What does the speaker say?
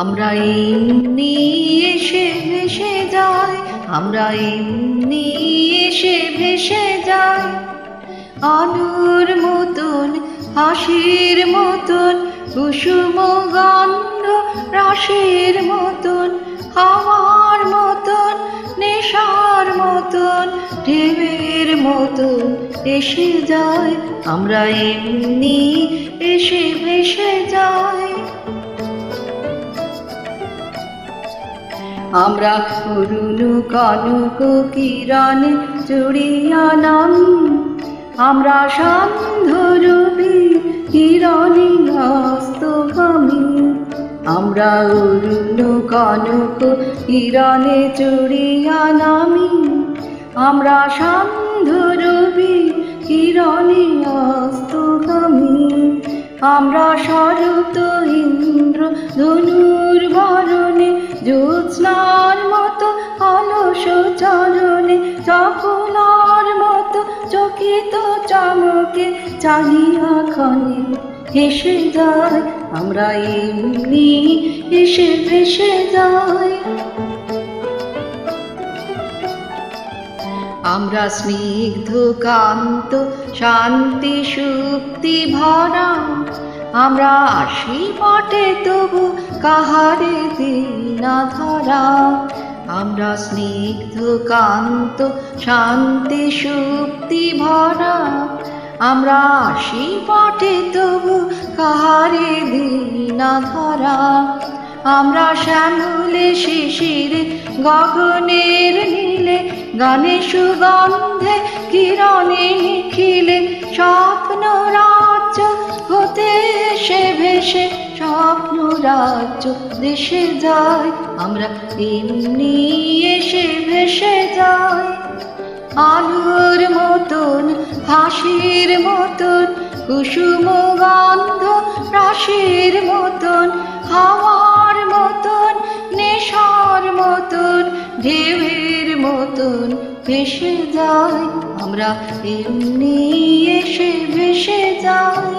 আমরা এমনি এসে ভেসে যাই, আমরা এমনি এসে ভেসে যাই। আলোর মতন, হাসির মতন, কুসুম গন্ধ রাশের মতন, হাওয়ার মতন, নেশার মতন, ঢেউয়ের মতন এসে যাই। আমরা এমনি এসে ভেসে যাই। আমরা অরুণ কনক কিরণ জুড়িয়া নামি, আমরা সান্ধ্যরূপী কিরণে হস্তগামী। আমরা অরুণ কনক কিরণে জুড়িয়া নামি, আমরা সান্ধ্যরূপী কিরণে হস্তগামী। আমরা শরৎ ইন্দ্র ধনুর বরণে, জ্যোৎস্নার মতো অলস চরণে, চপলার মতো চকিত চমকে চাহিয়া ক্ষণে হেসে যাই। আমরা এমনি এসে ভেসে যাই। আমরা স্নিগ্ধ কান্ত শান্তি সুক্তি ভরা, আমরা আসি বটে তবু কাহারে দিনা ধরা। আমরা স্নিগ্ধ কান্ত শান্তি সুক্তি ভরা, আমরা আসি বটে তবু কাহারে দিনা ধরা। আমরা শ্যামলে শিশিরে গগনের নীলে, গানে সুগন্ধে কিরণে নিখিলে, স্বপ্ন রাজ্য হতে এসে ভেসে স্বপ্ন রাজ্য দেশে যাই। আমরা এমনি এসে ভেসে যাই। আলোর মতন, হাসির মতন, কুসুম গন্ধ রাশের মতন, হাওয়ার মতন, নেশার মতন, ঢেউয়ের মতন ভেসে যাই। আমরা এমনি এসে ভেসে যাই।